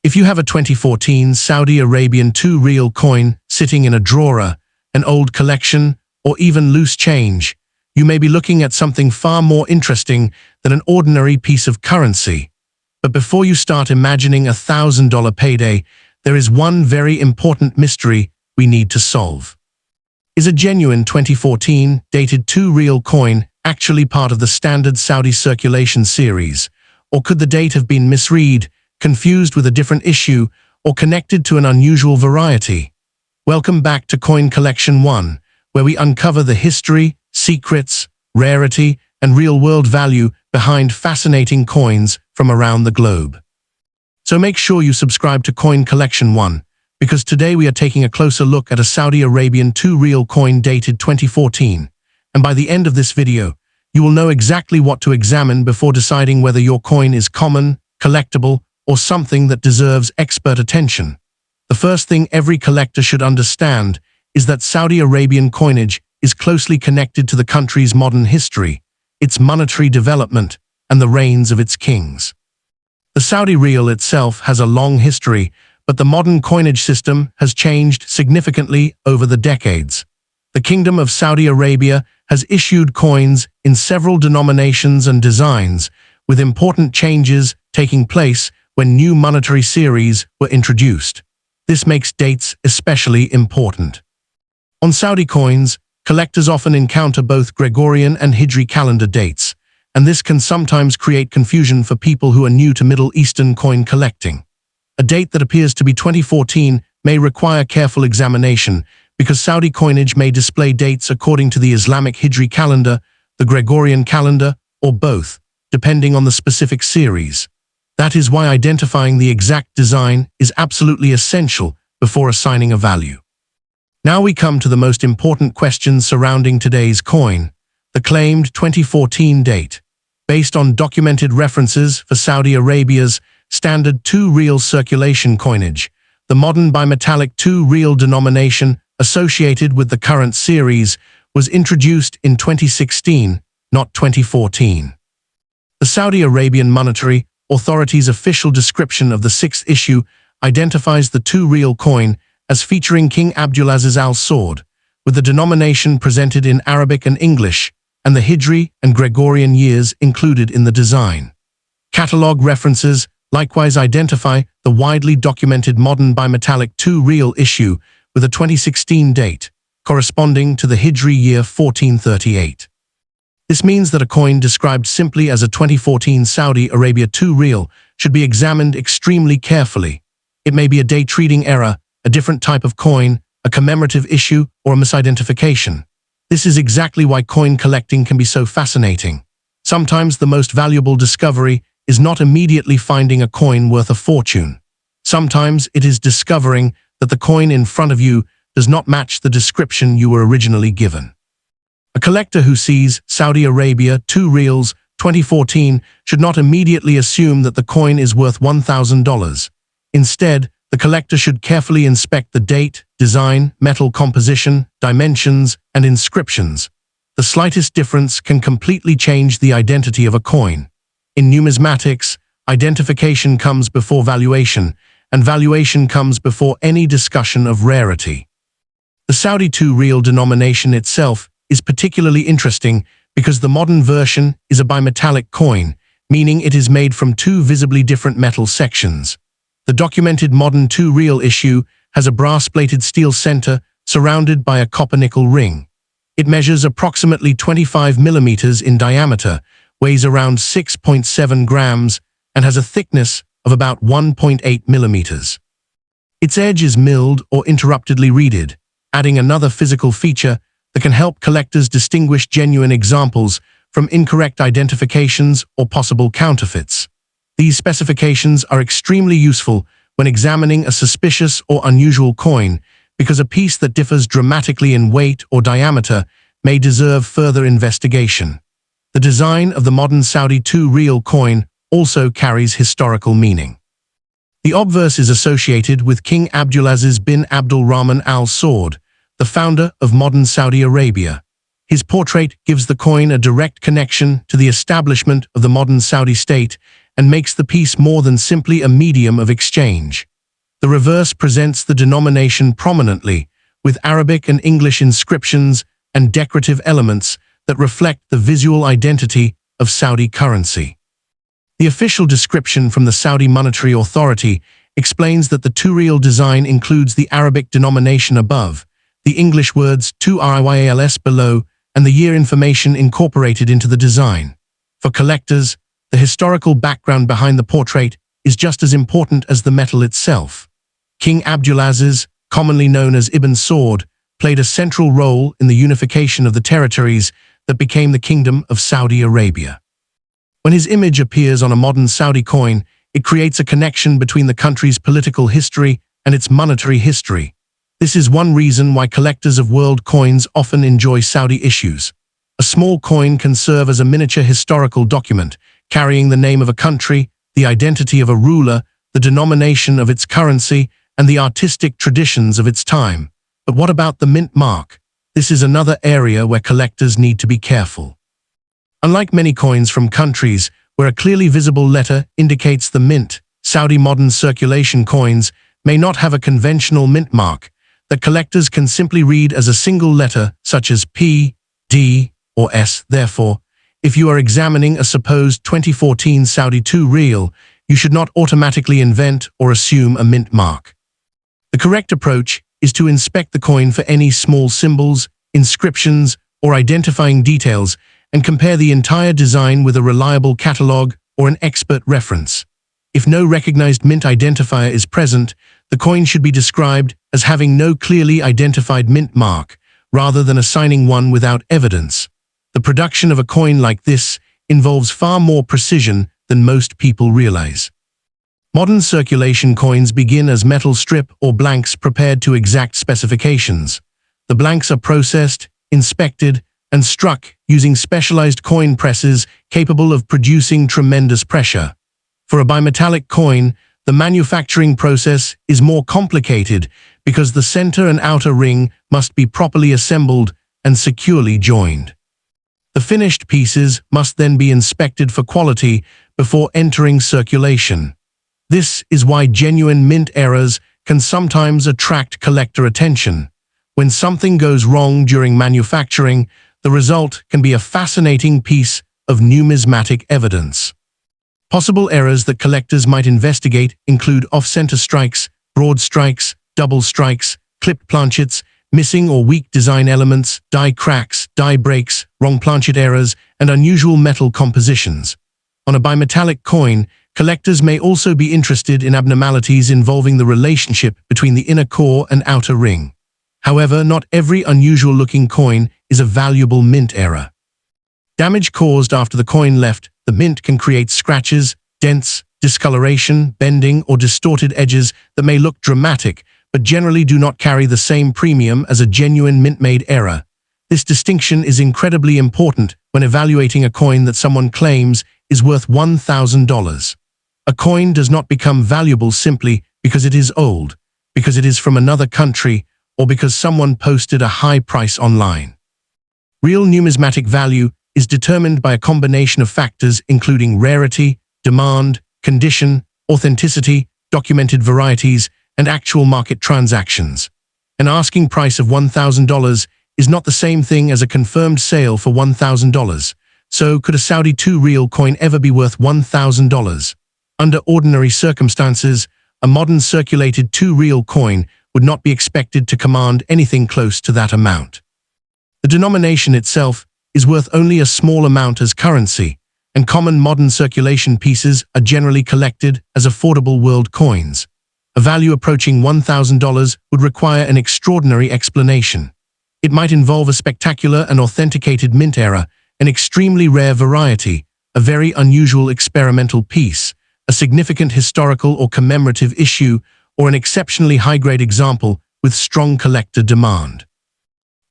If you have a 2014 Saudi Arabian 2 Riyal coin sitting in a drawer, an old collection, or even loose change, you may be looking at something far more interesting than an ordinary piece of currency. But before you start imagining $1,000 payday, there is one very important mystery we need to solve. Is a genuine 2014 dated 2 Riyal coin actually part of the standard Saudi circulation series, or could the date have been misread, confused with a different issue, or connected to an unusual variety? Welcome back to Coin Collection 1, where we uncover the history, secrets, rarity, and real-world value behind fascinating coins from around the globe. So make sure you subscribe to Coin Collection 1, because today we are taking a closer look at a Saudi Arabian 2 Riyal coin dated 2014, and by the end of this video, you will know exactly what to examine before deciding whether your coin is common, collectible, or something that deserves expert attention. The first thing every collector should understand is that Saudi Arabian coinage is closely connected to the country's modern history, its monetary development, and the reigns of its kings. The Saudi Riyal itself has a long history, but the modern coinage system has changed significantly over the decades. The Kingdom of Saudi Arabia has issued coins in several denominations and designs, with important changes taking place when new monetary series were introduced. This makes dates especially important. On Saudi coins, collectors often encounter both Gregorian and Hijri calendar dates, and this can sometimes create confusion for people who are new to Middle Eastern coin collecting. A date that appears to be 2014 may require careful examination, because Saudi coinage may display dates according to the Islamic Hijri calendar, the Gregorian calendar, or both, depending on the specific series. That is why identifying the exact design is absolutely essential before assigning a value. Now we come to the most important questions surrounding today's coin, the claimed 2014 date. Based on documented references for Saudi Arabia's standard 2 Riyal circulation coinage, the modern bimetallic 2 Riyal denomination associated with the current series was introduced in 2016, not 2014. The Saudi Arabian Monetary Authority's official description of the 6th issue identifies the 2 Riyal coin as featuring King Abdulaziz Al Saud, with the denomination presented in Arabic and English, and the Hijri and Gregorian years included in the design. Catalogue references likewise identify the widely documented modern bimetallic 2 Riyal issue with a 2016 date, corresponding to the Hijri year 1438. This means that a coin described simply as a 2014 Saudi Arabia 2 Riyal should be examined extremely carefully. It may be a date-reading error, a different type of coin, a commemorative issue, or a misidentification. This is exactly why coin collecting can be so fascinating. Sometimes the most valuable discovery is not immediately finding a coin worth a fortune. Sometimes it is discovering that the coin in front of you does not match the description you were originally given. A collector who sees Saudi Arabia 2 Riyals 2014 should not immediately assume that the coin is worth $1,000. Instead, the collector should carefully inspect the date, design, metal composition, dimensions, and inscriptions. The slightest difference can completely change the identity of a coin. In numismatics, identification comes before valuation, and valuation comes before any discussion of rarity. The Saudi 2 Riyal denomination itself is particularly interesting because the modern version is a bimetallic coin, meaning it is made from 2 visibly different metal sections. The documented modern 2 Riyal issue has a brass-plated steel center surrounded by a copper-nickel ring. It measures approximately 25 millimeters in diameter, weighs around 6.7 grams, and has a thickness of about 1.8 millimeters. Its edge is milled or interruptedly reeded, adding another physical feature that can help collectors distinguish genuine examples from incorrect identifications or possible counterfeits. These specifications are extremely useful when examining a suspicious or unusual coin, because a piece that differs dramatically in weight or diameter may deserve further investigation. The design of the modern Saudi 2 Riyal coin also carries historical meaning. The obverse is associated with King Abdulaziz bin Abdul Rahman Al Saud, the founder of modern Saudi Arabia. His portrait gives the coin a direct connection to the establishment of the modern Saudi state and makes the piece more than simply a medium of exchange. The reverse presents the denomination prominently, with Arabic and English inscriptions and decorative elements that reflect the visual identity of Saudi currency. The official description from the Saudi Monetary Authority explains that the 2 Riyal design includes the Arabic denomination above, the English words 2 Riyals below, and the year information incorporated into the design. For collectors, the historical background behind the portrait is just as important as the metal itself. King Abdulaziz, commonly known as Ibn Saud, played a central role in the unification of the territories that became the Kingdom of Saudi Arabia. When his image appears on a modern Saudi coin, it creates a connection between the country's political history and its monetary history. This is one reason why collectors of world coins often enjoy Saudi issues. A small coin can serve as a miniature historical document, carrying the name of a country, the identity of a ruler, the denomination of its currency, and the artistic traditions of its time. But what about the mint mark? This is another area where collectors need to be careful. Unlike many coins from countries where a clearly visible letter indicates the mint, Saudi modern circulation coins may not have a conventional mint mark that collectors can simply read as a single letter such as P, D, or S. Therefore, if you are examining a supposed 2014 Saudi 2 Riyal, you should not automatically invent or assume a mint mark. The correct approach is to inspect the coin for any small symbols, inscriptions, or identifying details and compare the entire design with a reliable catalogue or an expert reference. If no recognized mint identifier is present, the coin should be described as having no clearly identified mint mark, rather than assigning one without evidence. The production of a coin like this involves far more precision than most people realize. Modern circulation coins begin as metal strip or blanks prepared to exact specifications. The blanks are processed, inspected, and struck using specialized coin presses capable of producing tremendous pressure. For a bimetallic coin, the manufacturing process is more complicated because the center and outer ring must be properly assembled and securely joined. The finished pieces must then be inspected for quality before entering circulation. This is why genuine mint errors can sometimes attract collector attention. When something goes wrong during manufacturing, the result can be a fascinating piece of numismatic evidence. Possible errors that collectors might investigate include off-center strikes, broad strikes, double strikes, clipped planchets, missing or weak design elements, die cracks, die breaks, wrong planchet errors, and unusual metal compositions. On a bimetallic coin, collectors may also be interested in abnormalities involving the relationship between the inner core and outer ring. However, not every unusual-looking coin is a valuable mint error. Damage caused after the coin left the mint can create scratches, dents, discoloration, bending, or distorted edges that may look dramatic, but generally do not carry the same premium as a genuine mint-made error. This distinction is incredibly important when evaluating a coin that someone claims is worth $1,000. A coin does not become valuable simply because it is old, because it is from another country, or because someone posted a high price online. Real numismatic value is determined by a combination of factors including rarity, demand, condition, authenticity, documented varieties, and actual market transactions. An asking price of $1,000 is not the same thing as a confirmed sale for $1,000. So, could a Saudi 2 Riyal coin ever be worth $1,000? Under ordinary circumstances, a modern circulated 2 Riyal coin would not be expected to command anything close to that amount. The denomination itself is worth only a small amount as currency, and common modern circulation pieces are generally collected as affordable world coins. A value approaching $1,000 would require an extraordinary explanation. It might involve a spectacular and authenticated mint error, an extremely rare variety, a very unusual experimental piece, a significant historical or commemorative issue, or an exceptionally high-grade example with strong collector demand.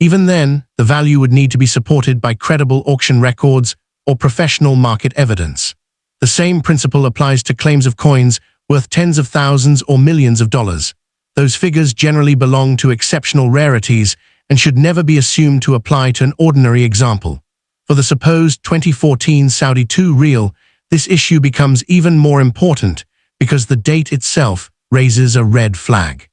Even then, the value would need to be supported by credible auction records or professional market evidence. The same principle applies to claims of coins worth tens of thousands or millions of dollars. Those figures generally belong to exceptional rarities and should never be assumed to apply to an ordinary example. For the supposed 2014 Saudi 2 Riyal, This issue becomes even more important because the date itself raises a red flag.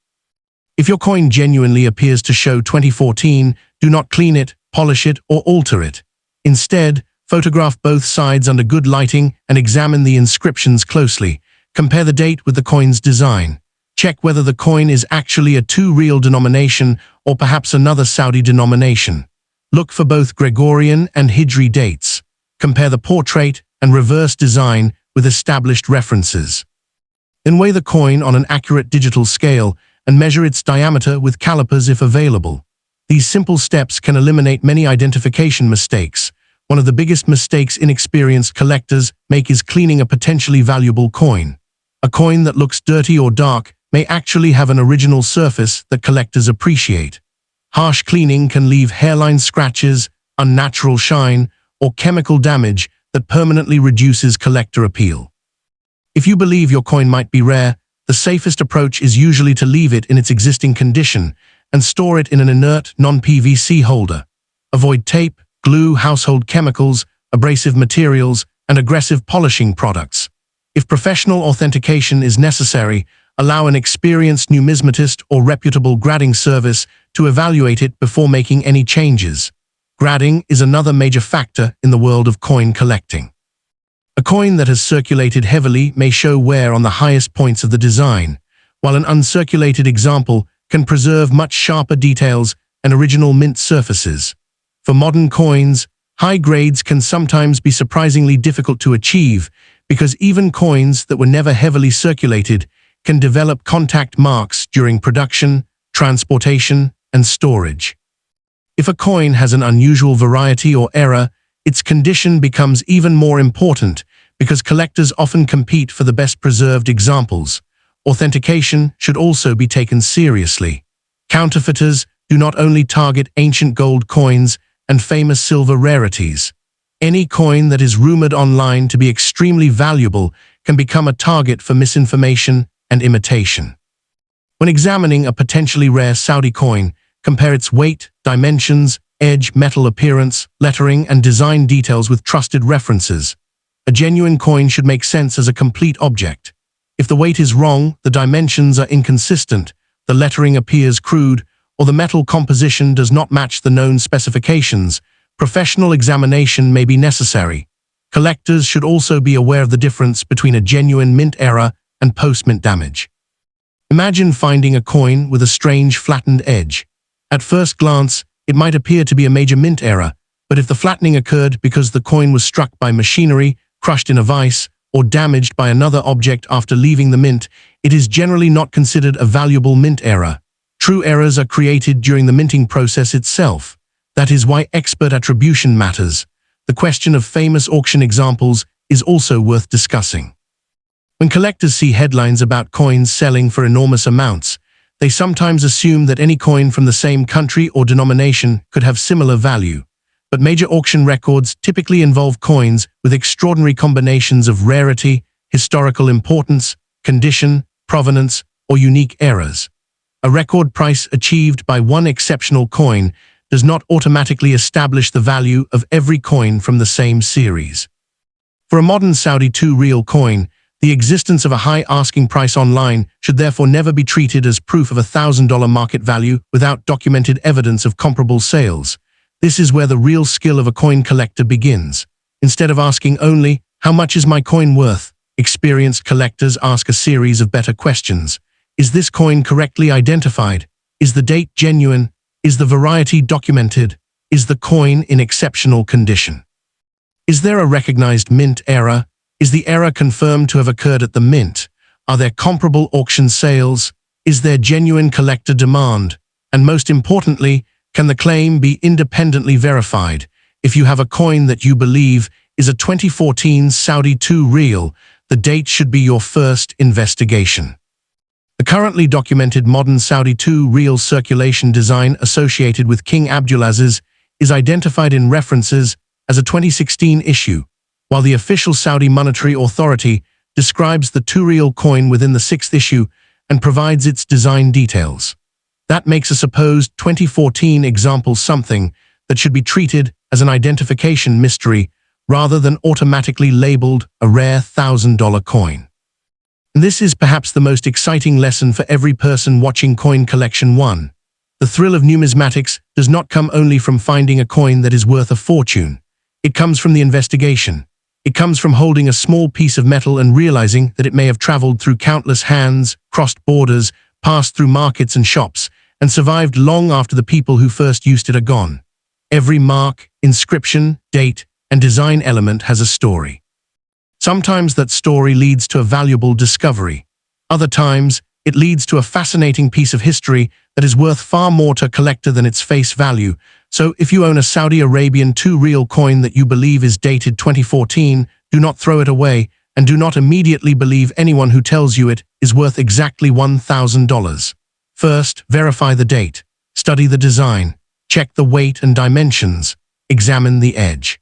If your coin genuinely appears to show 2014, do not clean it, polish it, or alter it. Instead, photograph both sides under good lighting and examine the inscriptions closely. Compare the date with the coin's design. Check whether the coin is actually a 2 Riyal denomination or perhaps another Saudi denomination. Look for both Gregorian and Hijri dates. Compare the portrait and reverse design with established references. Then weigh the coin on an accurate digital scale and measure its diameter with calipers if available. These simple steps can eliminate many identification mistakes. One of the biggest mistakes inexperienced collectors make is cleaning a potentially valuable coin. A coin that looks dirty or dark may actually have an original surface that collectors appreciate. Harsh cleaning can leave hairline scratches, unnatural shine, or chemical damage that permanently reduces collector appeal. If you believe your coin might be rare, the safest approach is usually to leave it in its existing condition and store it in an inert, non-PVC holder. Avoid tape, glue, household chemicals, abrasive materials, and aggressive polishing products. If professional authentication is necessary, allow an experienced numismatist or reputable grading service to evaluate it before making any changes. Grading is another major factor in the world of coin collecting. A coin that has circulated heavily may show wear on the highest points of the design, while an uncirculated example can preserve much sharper details and original mint surfaces. For modern coins, high grades can sometimes be surprisingly difficult to achieve because even coins that were never heavily circulated can develop contact marks during production, transportation, and storage. If a coin has an unusual variety or error, its condition becomes even more important because collectors often compete for the best preserved examples. Authentication should also be taken seriously. Counterfeiters do not only target ancient gold coins and famous silver rarities. Any coin that is rumored online to be extremely valuable can become a target for misinformation and imitation. When examining a potentially rare Saudi coin, compare its weight, dimensions, edge, metal appearance, lettering, and design details with trusted references. A genuine coin should make sense as a complete object. If the weight is wrong, the dimensions are inconsistent, the lettering appears crude, or the metal composition does not match the known specifications, professional examination may be necessary. Collectors should also be aware of the difference between a genuine mint error and post-mint damage. Imagine finding a coin with a strange flattened edge. At first glance, it might appear to be a major mint error, but if the flattening occurred because the coin was struck by machinery, crushed in a vise, or damaged by another object after leaving the mint, it is generally not considered a valuable mint error. True errors are created during the minting process itself. That is why expert attribution matters. The question of famous auction examples is also worth discussing. When collectors see headlines about coins selling for enormous amounts, they sometimes assume that any coin from the same country or denomination could have similar value. But major auction records typically involve coins with extraordinary combinations of rarity, historical importance, condition, provenance, or unique errors. A record price achieved by one exceptional coin does not automatically establish the value of every coin from the same series. For a modern Saudi 2 Riyal coin, the existence of a high asking price online should therefore never be treated as proof of $1,000 market value without documented evidence of comparable sales. This is where the real skill of a coin collector begins. Instead of asking only, "How much is my coin worth?" experienced collectors ask a series of better questions. Is this coin correctly identified? Is the date genuine? Is the variety documented? Is the coin in exceptional condition? Is there a recognized mint error? Is the error confirmed to have occurred at the mint? Are there comparable auction sales? Is there genuine collector demand? And most importantly, can the claim be independently verified? If you have a coin that you believe is a 2014 Saudi 2 Riyal, the date should be your first investigation. The currently documented modern Saudi 2 Riyal circulation design associated with King Abdulaziz is identified in references as a 2016 issue, while the official Saudi Monetary Authority describes the 2 Riyal coin within the 6th issue and provides its design details. That makes a supposed 2014 example something that should be treated as an identification mystery rather than automatically labeled a rare $1,000 coin. And this is perhaps the most exciting lesson for every person watching Coin Collection 1. The thrill of numismatics does not come only from finding a coin that is worth a fortune. It comes from the investigation. It comes from holding a small piece of metal and realizing that it may have traveled through countless hands, crossed borders, passed through markets and shops, and survived long after the people who first used it are gone. Every mark, inscription, date, and design element has a story. Sometimes that story leads to a valuable discovery. Other times, it leads to a fascinating piece of history that is worth far more to a collector than its face value. So if you own a Saudi Arabian 2 Riyal coin that you believe is dated 2014, do not throw it away, and do not immediately believe anyone who tells you it is worth exactly $1,000. First, verify the date. Study the design. Check the weight and dimensions. Examine the edge.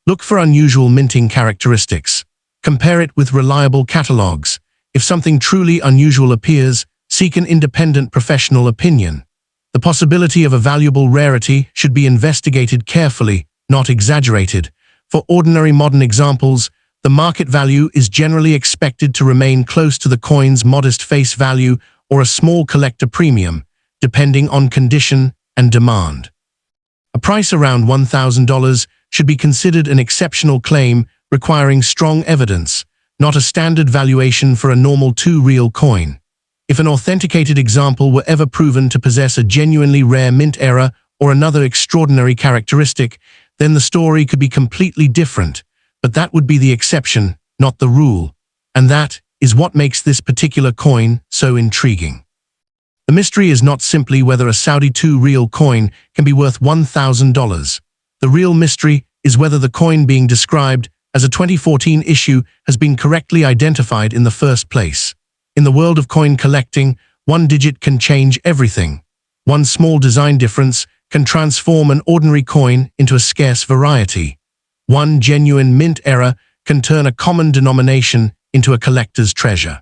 Look for unusual minting characteristics. Compare it with reliable catalogs. If something truly unusual appears, seek an independent professional opinion. The possibility of a valuable rarity should be investigated carefully, not exaggerated. For ordinary modern examples, the market value is generally expected to remain close to the coin's modest face value or a small collector premium, depending on condition and demand. A price around $1,000 should be considered an exceptional claim requiring strong evidence, not a standard valuation for a normal 2 Riyal coin. If an authenticated example were ever proven to possess a genuinely rare mint error or another extraordinary characteristic, then the story could be completely different, but that would be the exception, not the rule. And that is what makes this particular coin so intriguing. The mystery is not simply whether a Saudi 2 Riyal coin can be worth $1,000. The real mystery is whether the coin being described as a 2014 issue has been correctly identified in the first place. In the world of coin collecting, one digit can change everything. One small design difference can transform an ordinary coin into a scarce variety. One genuine mint error can turn a common denomination into a collector's treasure.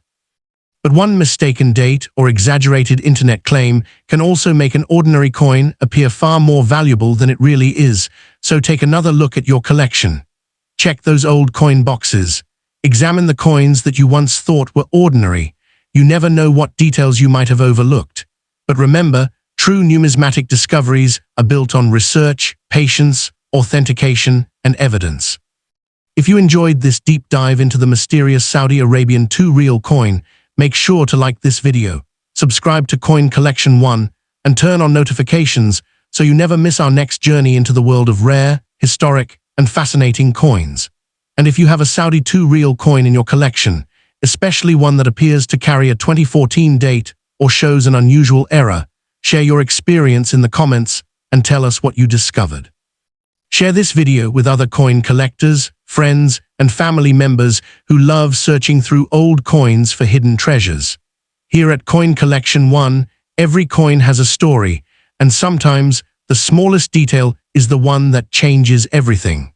But one mistaken date or exaggerated internet claim can also make an ordinary coin appear far more valuable than it really is, so take another look at your collection. Check those old coin boxes. Examine the coins that you once thought were ordinary. You never know what details you might have overlooked. But remember, true numismatic discoveries are built on research, patience, authentication, and evidence. If you enjoyed this deep dive into the mysterious Saudi Arabian 2 Riyal coin, make sure to like this video, subscribe to Coin Collection 1, and turn on notifications so you never miss our next journey into the world of rare, historic, and fascinating coins. And if you have a Saudi 2 Riyal coin in your collection, especially one that appears to carry a 2014 date or shows an unusual error, share your experience in the comments and tell us what you discovered. Share this video with other coin collectors, friends, and family members who love searching through old coins for hidden treasures. Here at Coin Collection 1, every coin has a story, and sometimes the smallest detail is the one that changes everything.